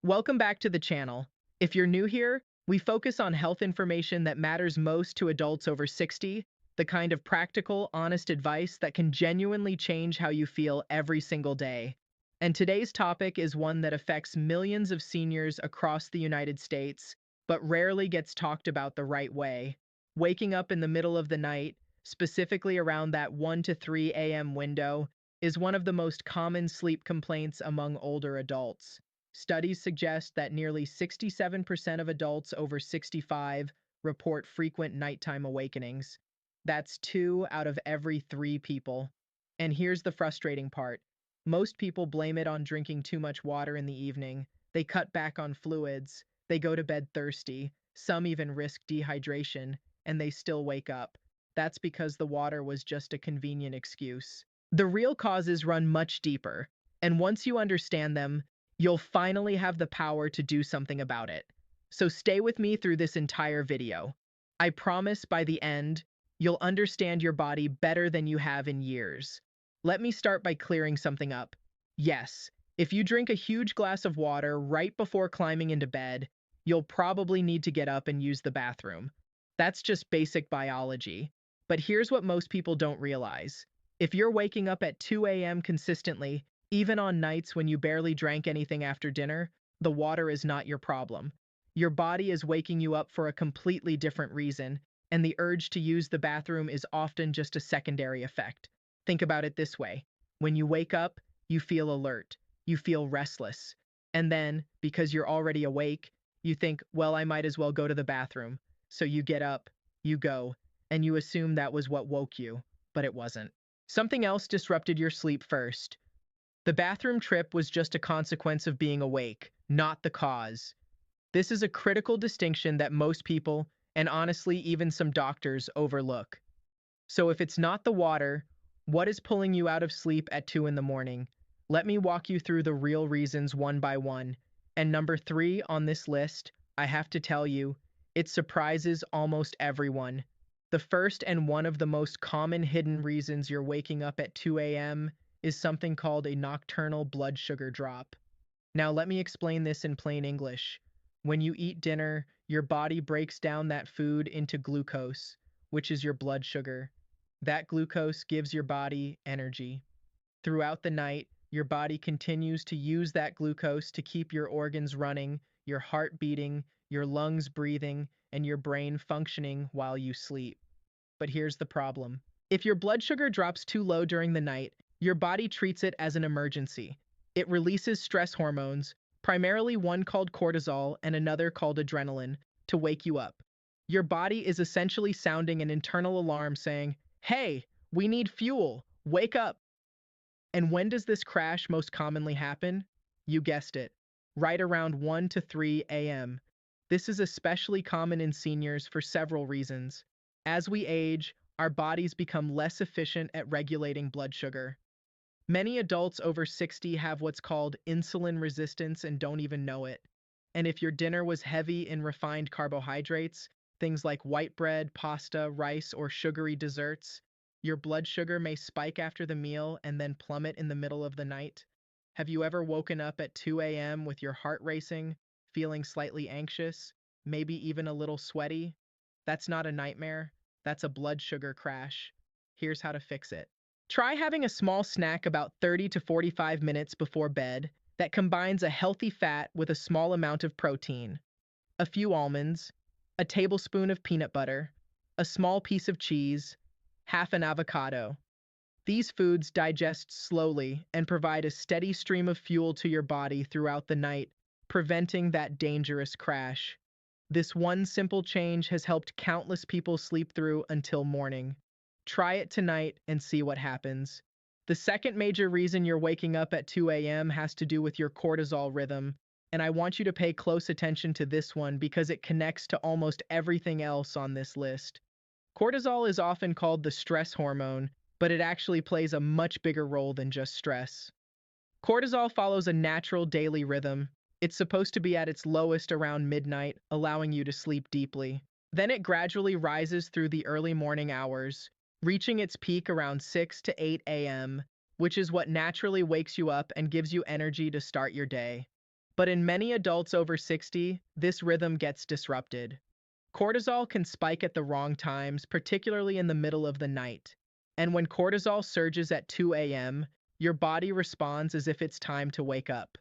Welcome back to the channel. If you're new here, we focus on health information that matters most to adults over 60, the kind of practical, honest advice that can genuinely change how you feel every single day. And today's topic is one that affects millions of seniors across the United States, but rarely gets talked about the right way. Waking up in the middle of the night, specifically around that 1 to 3 a.m. window, is one of the most common sleep complaints among older adults. Studies suggest that nearly 67% of adults over 65 report frequent nighttime awakenings. That's 2 out of every 3 people. And here's the frustrating part. Most people blame it on drinking too much water in the evening. They cut back on fluids. They go to bed thirsty. Some even risk dehydration, and they still wake up. That's because the water was just a convenient excuse. The real causes run much deeper, and once you understand them, you'll finally have the power to do something about it. So stay with me through this entire video. I promise by the end, you'll understand your body better than you have in years. Let me start by clearing something up. Yes, if you drink a huge glass of water right before climbing into bed, you'll probably need to get up and use the bathroom. That's just basic biology. But here's what most people don't realize. If you're waking up at 2 a.m. consistently, even on nights when you barely drank anything after dinner, the water is not your problem. Your body is waking you up for a completely different reason, and the urge to use the bathroom is often just a secondary effect. Think about it this way. When you wake up, you feel alert, you feel restless, and then, because you're already awake, you think, well, I might as well go to the bathroom. So you get up, you go, and you assume that was what woke you, but it wasn't. Something else disrupted your sleep first. The bathroom trip was just a consequence of being awake, not the cause. This is a critical distinction that most people, and honestly even some doctors, overlook. So if it's not the water, what is pulling you out of sleep at 2 in the morning? Let me walk you through the real reasons one by one. And number 3 on this list, I have to tell you, it surprises almost everyone. The first and one of the most common hidden reasons you're waking up at 2 a.m. is something called a nocturnal blood sugar drop. Now, let me explain this in plain English. When you eat dinner, your body breaks down that food into glucose, which is your blood sugar. That glucose gives your body energy. Throughout the night, your body continues to use that glucose to keep your organs running, your heart beating, your lungs breathing, and your brain functioning while you sleep. But here's the problem. If your blood sugar drops too low during the night, your body treats it as an emergency. It releases stress hormones, primarily one called cortisol and another called adrenaline, to wake you up. Your body is essentially sounding an internal alarm saying, "Hey, we need fuel, wake up." And when does this crash most commonly happen? You guessed it, right around 1 to 3 a.m. This is especially common in seniors for several reasons. As we age, our bodies become less efficient at regulating blood sugar. Many adults over 60 have what's called insulin resistance and don't even know it. And if your dinner was heavy in refined carbohydrates, things like white bread, pasta, rice, or sugary desserts, your blood sugar may spike after the meal and then plummet in the middle of the night. Have you ever woken up at 2 a.m. with your heart racing, feeling slightly anxious, maybe even a little sweaty? That's not a nightmare, that's a blood sugar crash. Here's how to fix it. Try having a small snack about 30 to 45 minutes before bed that combines a healthy fat with a small amount of protein. A few almonds, a tablespoon of peanut butter, a small piece of cheese, half an avocado. These foods digest slowly and provide a steady stream of fuel to your body throughout the night, preventing that dangerous crash. This one simple change has helped countless people sleep through until morning. Try it tonight and see what happens. The second major reason you're waking up at 2 a.m. has to do with your cortisol rhythm, and I want you to pay close attention to this one because it connects to almost everything else on this list. Cortisol is often called the stress hormone, but it actually plays a much bigger role than just stress. Cortisol follows a natural daily rhythm. It's supposed to be at its lowest around midnight, allowing you to sleep deeply. Then it gradually rises through the early morning hours, reaching its peak around 6 to 8 a.m., which is what naturally wakes you up and gives you energy to start your day. But in many adults over 60, this rhythm gets disrupted. Cortisol can spike at the wrong times, particularly in the middle of the night. And when cortisol surges at 2 a.m., your body responds as if it's time to wake up.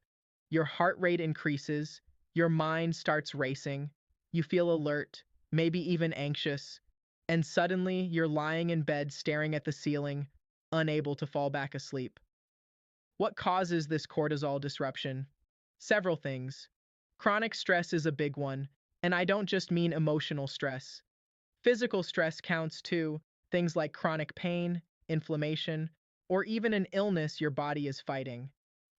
Your heart rate increases, your mind starts racing, you feel alert, maybe even anxious, and suddenly you're lying in bed staring at the ceiling, unable to fall back asleep. What causes this cortisol disruption? Several things. Chronic stress is a big one, and I don't just mean emotional stress. Physical stress counts too, things like chronic pain, inflammation, or even an illness your body is fighting.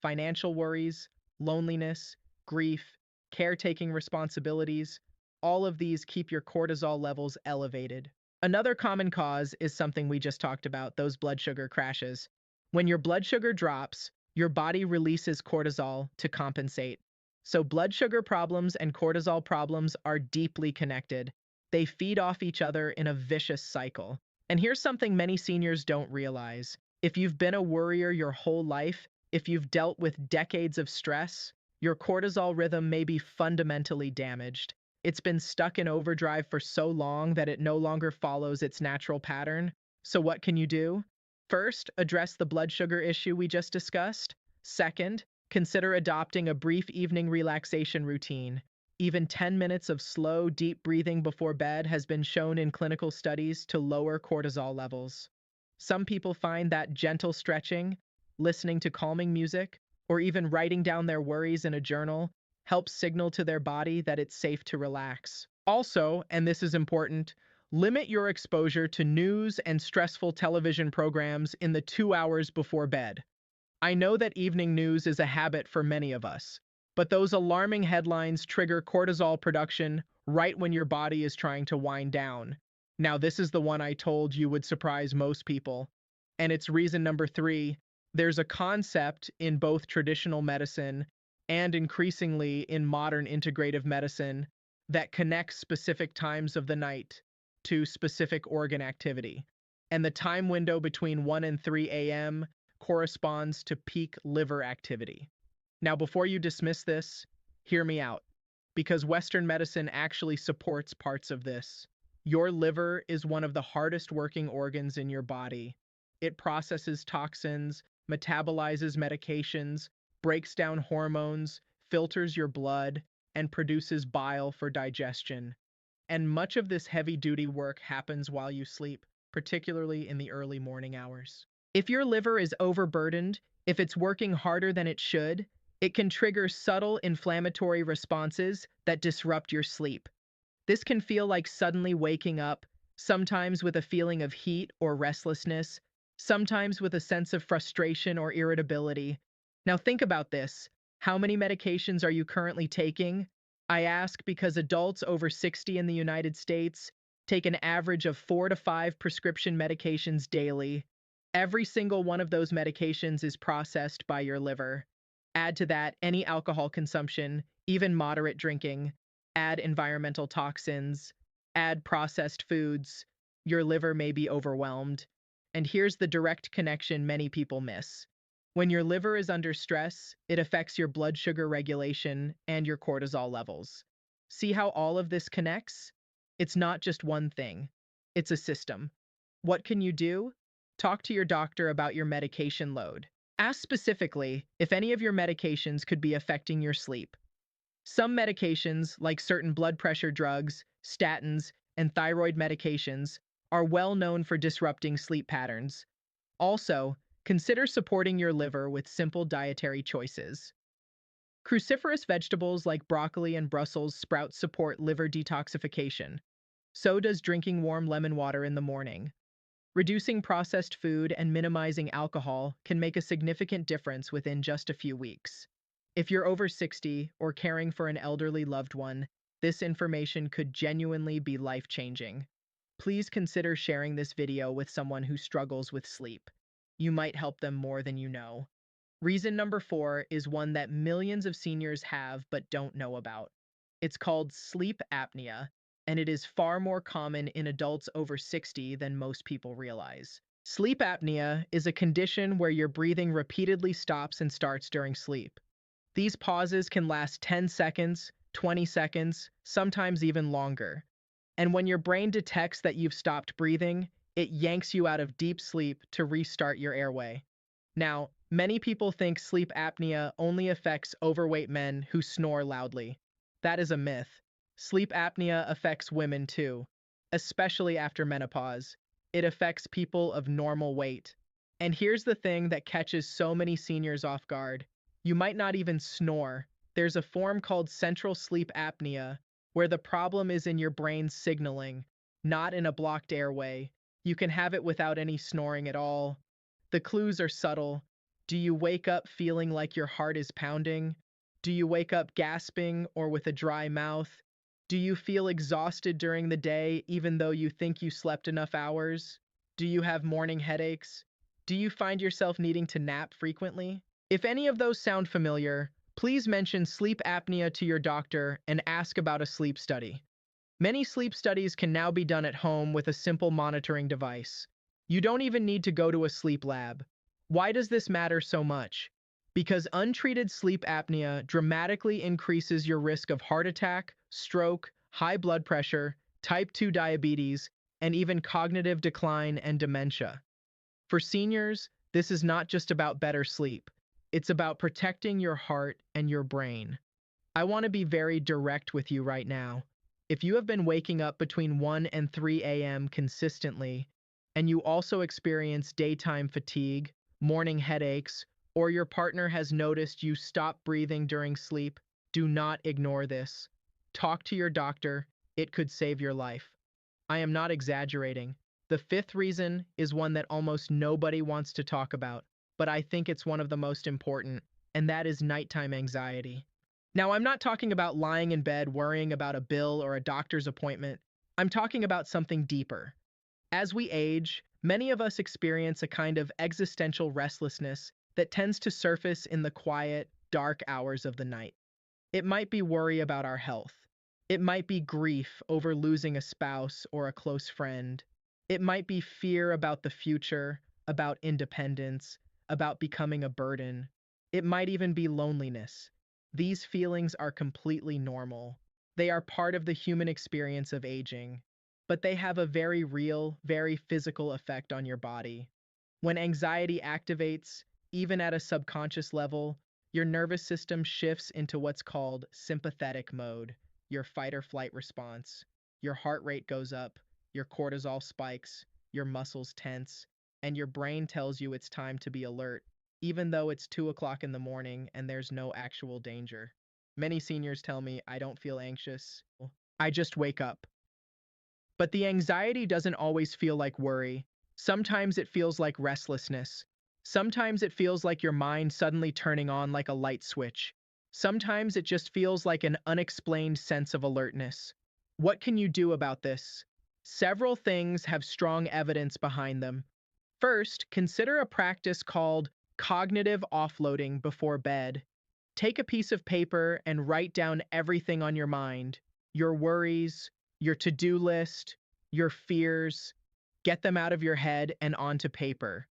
Financial worries, loneliness, grief, caretaking responsibilities, all of these keep your cortisol levels elevated. Another common cause is something we just talked about, those blood sugar crashes. When your blood sugar drops, your body releases cortisol to compensate. So blood sugar problems and cortisol problems are deeply connected. They feed off each other in a vicious cycle. And here's something many seniors don't realize. If you've been a worrier your whole life, if you've dealt with decades of stress, your cortisol rhythm may be fundamentally damaged. It's been stuck in overdrive for so long that it no longer follows its natural pattern. So what can you do? First, address the blood sugar issue we just discussed. Second, consider adopting a brief evening relaxation routine. Even 10 minutes of slow, deep breathing before bed has been shown in clinical studies to lower cortisol levels. Some people find that gentle stretching, listening to calming music, or even writing down their worries in a journal helps signal to their body that it's safe to relax. Also, and this is important, limit your exposure to news and stressful television programs in the 2 hours before bed. I know that evening news is a habit for many of us, but those alarming headlines trigger cortisol production right when your body is trying to wind down. Now, this is the one I told you would surprise most people. And it's reason number 3. There's a concept in both traditional medicine and increasingly in modern integrative medicine that connects specific times of the night to specific organ activity. And the time window between 1 and 3 a.m. corresponds to peak liver activity. Now, before you dismiss this, hear me out, because Western medicine actually supports parts of this. Your liver is one of the hardest working organs in your body. It processes toxins, metabolizes medications, breaks down hormones, filters your blood, and produces bile for digestion. And much of this heavy duty work happens while you sleep, particularly in the early morning hours. If your liver is overburdened, if it's working harder than it should, it can trigger subtle inflammatory responses that disrupt your sleep. This can feel like suddenly waking up, sometimes with a feeling of heat or restlessness, sometimes with a sense of frustration or irritability. Now think about this. How many medications are you currently taking? I ask because adults over 60 in the United States take an average of 4 to 5 prescription medications daily. Every single one of those medications is processed by your liver. Add to that any alcohol consumption, even moderate drinking, add environmental toxins, add processed foods, your liver may be overwhelmed. And here's the direct connection many people miss. When your liver is under stress, it affects your blood sugar regulation and your cortisol levels. See how all of this connects? It's not just one thing, it's a system. What can you do? Talk to your doctor about your medication load. Ask specifically if any of your medications could be affecting your sleep. Some medications, like certain blood pressure drugs, statins, and thyroid medications, are well known for disrupting sleep patterns. Also, consider supporting your liver with simple dietary choices. Cruciferous vegetables like broccoli and Brussels sprouts support liver detoxification. So does drinking warm lemon water in the morning. Reducing processed food and minimizing alcohol can make a significant difference within just a few weeks. If you're over 60 or caring for an elderly loved one, this information could genuinely be life-changing. Please consider sharing this video with someone who struggles with sleep. You might help them more than you know. Reason number 4 is one that millions of seniors have but don't know about. It's called sleep apnea, and it is far more common in adults over 60 than most people realize. Sleep apnea is a condition where your breathing repeatedly stops and starts during sleep. These pauses can last 10 seconds, 20 seconds, sometimes even longer. And when your brain detects that you've stopped breathing, it yanks you out of deep sleep to restart your airway. Now, many people think sleep apnea only affects overweight men who snore loudly. That is a myth. Sleep apnea affects women too, especially after menopause. It affects people of normal weight. And here's the thing that catches so many seniors off guard. You might not even snore. There's a form called central sleep apnea, where the problem is in your brain's signaling, not in a blocked airway. You can have it without any snoring at all. The clues are subtle. Do you wake up feeling like your heart is pounding? Do you wake up gasping or with a dry mouth? Do you feel exhausted during the day even though you think you slept enough hours? Do you have morning headaches? Do you find yourself needing to nap frequently? If any of those sound familiar, please mention sleep apnea to your doctor and ask about a sleep study. Many sleep studies can now be done at home with a simple monitoring device. You don't even need to go to a sleep lab. Why does this matter so much? Because untreated sleep apnea dramatically increases your risk of heart attack, stroke, high blood pressure, type 2 diabetes, and even cognitive decline and dementia. For seniors, this is not just about better sleep. It's about protecting your heart and your brain. I want to be very direct with you right now. If you have been waking up between 1 and 3 a.m. consistently, and you also experience daytime fatigue, morning headaches, or your partner has noticed you stop breathing during sleep, do not ignore this. Talk to your doctor. It could save your life. I am not exaggerating. The fifth reason is one that almost nobody wants to talk about, but I think it's one of the most important, and that is nighttime anxiety. Now, I'm not talking about lying in bed worrying about a bill or a doctor's appointment. I'm talking about something deeper. As we age, many of us experience a kind of existential restlessness that tends to surface in the quiet, dark hours of the night. It might be worry about our health. It might be grief over losing a spouse or a close friend. It might be fear about the future, about independence, about becoming a burden. It might even be loneliness. These feelings are completely normal. They are part of the human experience of aging, but they have a very real, very physical effect on your body. When anxiety activates, even at a subconscious level, your nervous system shifts into what's called sympathetic mode, your fight or flight response. Your heart rate goes up, your cortisol spikes, your muscles tense, and your brain tells you it's time to be alert, even though it's 2 o'clock in the morning and there's no actual danger. Many seniors tell me, I don't feel anxious. I just wake up. But the anxiety doesn't always feel like worry. Sometimes it feels like restlessness. Sometimes it feels like your mind suddenly turning on like a light switch. Sometimes it just feels like an unexplained sense of alertness. What can you do about this? Several things have strong evidence behind them. First, consider a practice called cognitive offloading before bed. Take a piece of paper and write down everything on your mind, your worries, your to-do list, your fears. Get them out of your head and onto paper.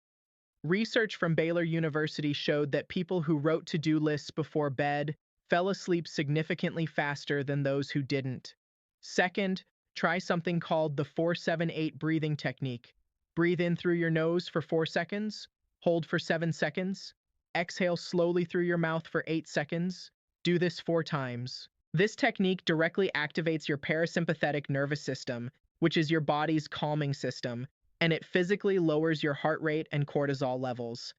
Research from Baylor University showed that people who wrote to-do lists before bed fell asleep significantly faster than those who didn't. Second, try something called the 4-7-8 breathing technique. Breathe in through your nose for 4 seconds, hold for 7 seconds, exhale slowly through your mouth for 8 seconds. Do this 4 times. This technique directly activates your parasympathetic nervous system, which is your body's calming system, and it physically lowers your heart rate and cortisol levels.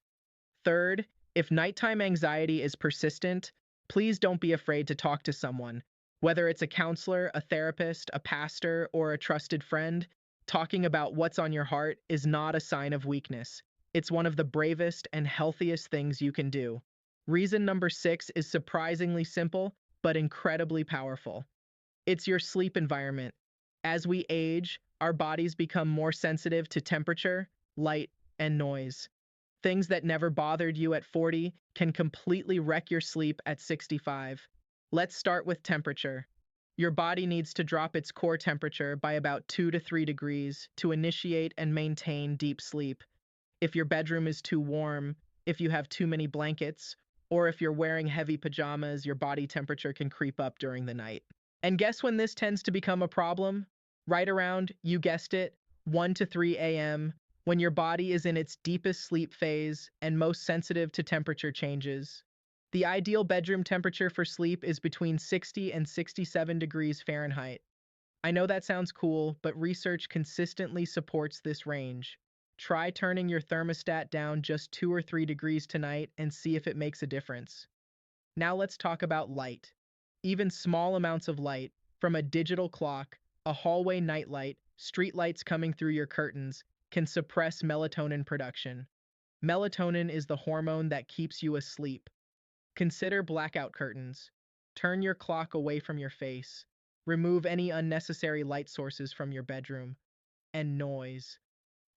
Third, if nighttime anxiety is persistent, please don't be afraid to talk to someone. Whether it's a counselor, a therapist, a pastor, or a trusted friend, talking about what's on your heart is not a sign of weakness. It's one of the bravest and healthiest things you can do. Reason number 6 is surprisingly simple, but incredibly powerful. It's your sleep environment. As we age, our bodies become more sensitive to temperature, light, and noise. Things that never bothered you at 40 can completely wreck your sleep at 65. Let's start with temperature. Your body needs to drop its core temperature by about 2 to 3 degrees to initiate and maintain deep sleep. If your bedroom is too warm, if you have too many blankets, Or if you're wearing heavy pajamas, your body temperature can creep up during the night. And guess when this tends to become a problem? Right around, you guessed it, 1 to 3 a.m., when your body is in its deepest sleep phase and most sensitive to temperature changes. The ideal bedroom temperature for sleep is between 60 and 67 degrees Fahrenheit. I know that sounds cool, but research consistently supports this range. Try turning your thermostat down just 2 or 3 degrees tonight and see if it makes a difference. Now let's talk about light. Even small amounts of light, from a digital clock, a hallway nightlight, street lights coming through your curtains, can suppress melatonin production. Melatonin is the hormone that keeps you asleep. Consider blackout curtains. Turn your clock away from your face. Remove any unnecessary light sources from your bedroom. And noise.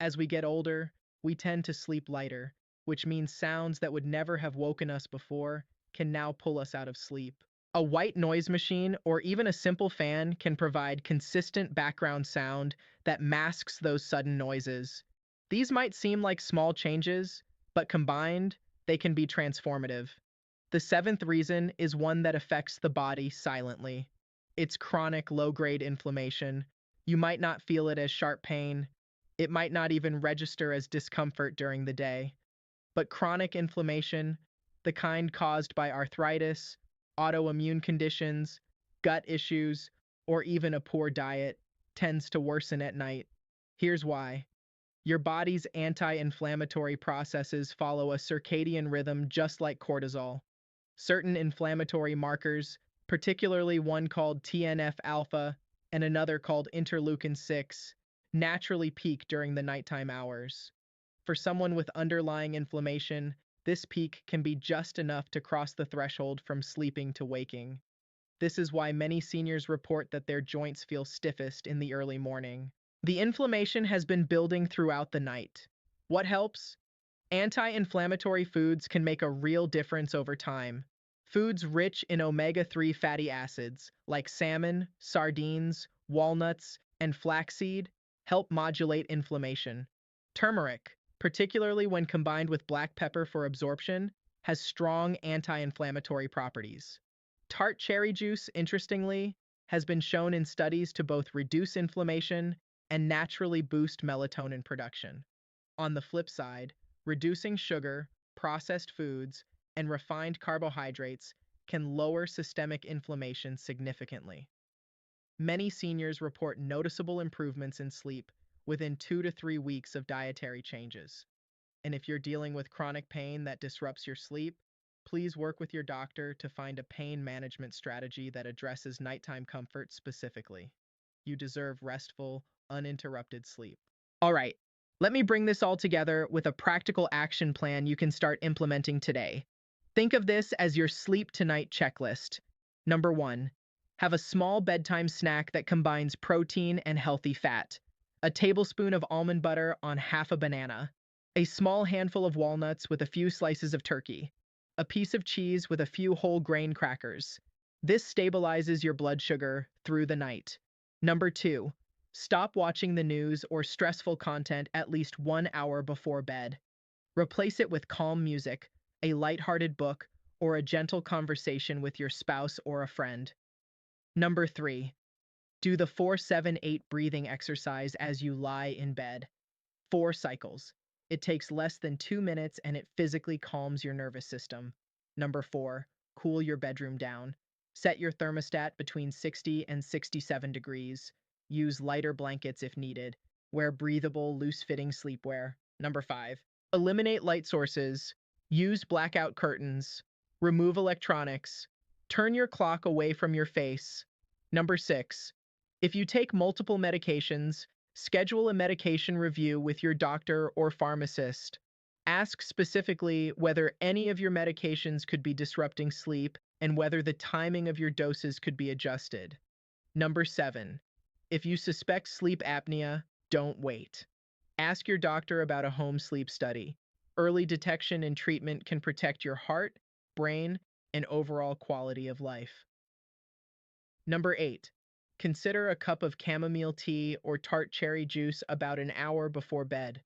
As we get older, we tend to sleep lighter, which means sounds that would never have woken us before can now pull us out of sleep. A white noise machine or even a simple fan can provide consistent background sound that masks those sudden noises. These might seem like small changes, but combined, they can be transformative. The seventh reason is one that affects the body silently. It's chronic low-grade inflammation. You might not feel it as sharp pain. It might not even register as discomfort during the day. But chronic inflammation, the kind caused by arthritis, autoimmune conditions, gut issues, or even a poor diet, tends to worsen at night. Here's why. Your body's anti-inflammatory processes follow a circadian rhythm just like cortisol. Certain inflammatory markers, particularly one called TNF-alpha and another called interleukin-6, naturally peak during the nighttime hours. For someone with underlying inflammation, this peak can be just enough to cross the threshold from sleeping to waking. This is why many seniors report that their joints feel stiffest in the early morning. The inflammation has been building throughout the night. What helps? Anti-inflammatory foods can make a real difference over time. Foods rich in omega-3 fatty acids, like salmon, sardines, walnuts, and flaxseed, help modulate inflammation. Turmeric, particularly when combined with black pepper for absorption, has strong anti-inflammatory properties. Tart cherry juice, interestingly, has been shown in studies to both reduce inflammation and naturally boost melatonin production. On the flip side, reducing sugar, processed foods, and refined carbohydrates can lower systemic inflammation significantly. Many seniors report noticeable improvements in sleep within 2 to 3 weeks of dietary changes. And if you're dealing with chronic pain that disrupts your sleep, please work with your doctor to find a pain management strategy that addresses nighttime comfort specifically. You deserve restful, uninterrupted sleep. All right, let me bring this all together with a practical action plan you can start implementing today. Think of this as your sleep tonight checklist. Number one, have a small bedtime snack that combines protein and healthy fat. A tablespoon of almond butter on half a banana. A small handful of walnuts with a few slices of turkey. A piece of cheese with a few whole grain crackers. This stabilizes your blood sugar through the night. Number two, stop watching the news or stressful content at least 1 hour before bed. Replace it with calm music, a lighthearted book, or a gentle conversation with your spouse or a friend. Number three, do the 4-7-8 breathing exercise as you lie in bed. 4 cycles. It takes less than 2 minutes and it physically calms your nervous system. Number four, cool your bedroom down. Set your thermostat between 60 and 67 degrees. Use lighter blankets if needed. Wear breathable, loose-fitting sleepwear. Number five, eliminate light sources. Use blackout curtains. Remove electronics. Turn your clock away from your face. Number six, if you take multiple medications, schedule a medication review with your doctor or pharmacist. Ask specifically whether any of your medications could be disrupting sleep and whether the timing of your doses could be adjusted. Number seven, if you suspect sleep apnea, don't wait. Ask your doctor about a home sleep study. Early detection and treatment can protect your heart, brain, and overall quality of life. Number eight, consider a cup of chamomile tea or tart cherry juice about an hour before bed.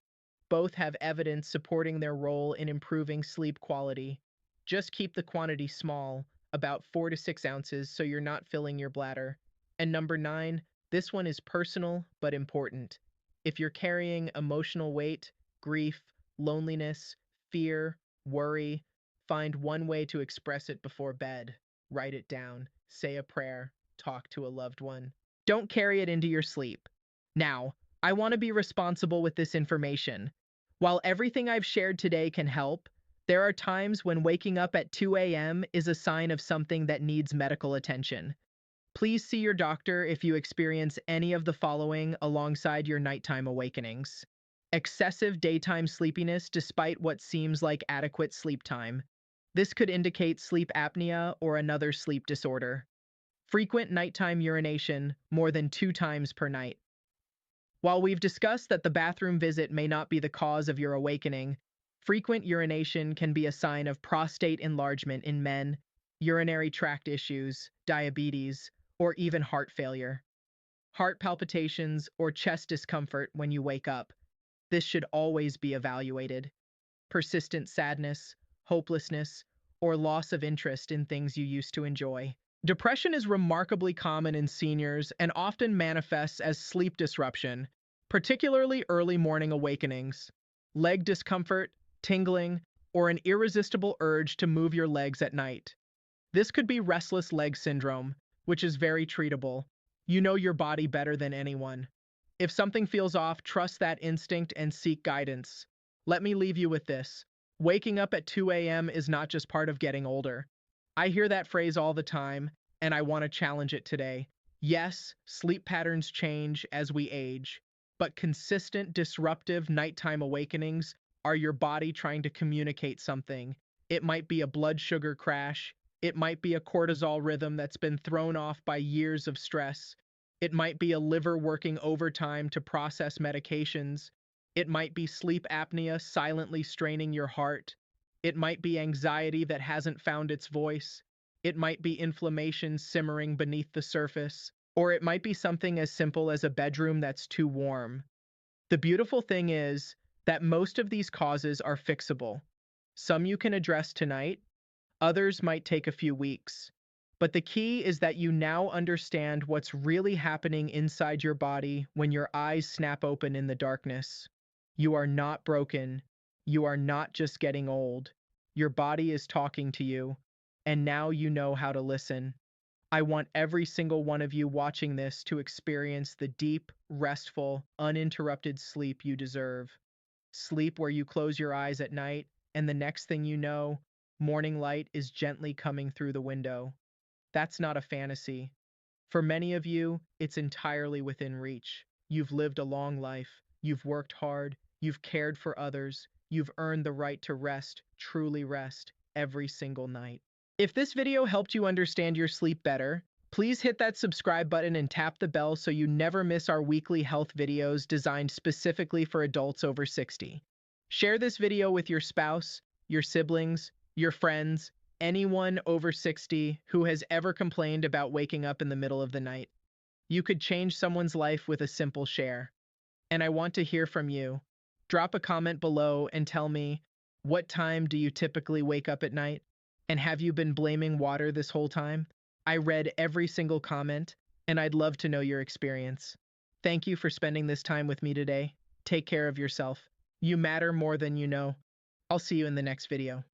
Both have evidence supporting their role in improving sleep quality. Just keep the quantity small, about 4 to 6 ounces, so you're not filling your bladder. And number 9, this one is personal but important. If you're carrying emotional weight, grief, loneliness, fear, worry, find one way to express it before bed. Write it down, say a prayer, talk to a loved one. Don't carry it into your sleep. Now, I want to be responsible with this information. While everything I've shared today can help, there are times when waking up at 2 a.m. is a sign of something that needs medical attention. Please see your doctor if you experience any of the following alongside your nighttime awakenings: excessive daytime sleepiness despite what seems like adequate sleep time. This could indicate sleep apnea or another sleep disorder. Frequent nighttime urination, more than 2 times per night. While we've discussed that the bathroom visit may not be the cause of your awakening, frequent urination can be a sign of prostate enlargement in men, urinary tract issues, diabetes, or even heart failure. Heart palpitations or chest discomfort when you wake up. This should always be evaluated. Persistent sadness, hopelessness, or loss of interest in things you used to enjoy. Depression is remarkably common in seniors and often manifests as sleep disruption, particularly early morning awakenings, leg discomfort, tingling, or an irresistible urge to move your legs at night. This could be restless leg syndrome, which is very treatable. You know your body better than anyone. If something feels off, trust that instinct and seek guidance. Let me leave you with this. Waking up at 2 a.m. is not just part of getting older. I hear that phrase all the time, and I want to challenge it today. Yes, sleep patterns change as we age, but consistent, disruptive nighttime awakenings are your body trying to communicate something. It might be a blood sugar crash. It might be a cortisol rhythm that's been thrown off by years of stress. It might be a liver working overtime to process medications. It might be sleep apnea silently straining your heart. It might be anxiety that hasn't found its voice. It might be inflammation simmering beneath the surface. Or it might be something as simple as a bedroom that's too warm. The beautiful thing is that most of these causes are fixable. Some you can address tonight, others might take a few weeks. But the key is that you now understand what's really happening inside your body when your eyes snap open in the darkness. You are not broken. You are not just getting old. Your body is talking to you, and now you know how to listen. I want every single one of you watching this to experience the deep, restful, uninterrupted sleep you deserve. Sleep where you close your eyes at night, and the next thing you know, morning light is gently coming through the window. That's not a fantasy. For many of you, it's entirely within reach. You've lived a long life. You've worked hard. You've cared for others. You've earned the right to rest, truly rest, every single night. If this video helped you understand your sleep better, please hit that subscribe button and tap the bell so you never miss our weekly health videos designed specifically for adults over 60. Share this video with your spouse, your siblings, your friends, anyone over 60 who has ever complained about waking up in the middle of the night. You could change someone's life with a simple share. And I want to hear from you. Drop a comment below and tell me, what time do you typically wake up at night? And have you been blaming water this whole time? I read every single comment, and I'd love to know your experience. Thank you for spending this time with me today. Take care of yourself. You matter more than you know. I'll see you in the next video.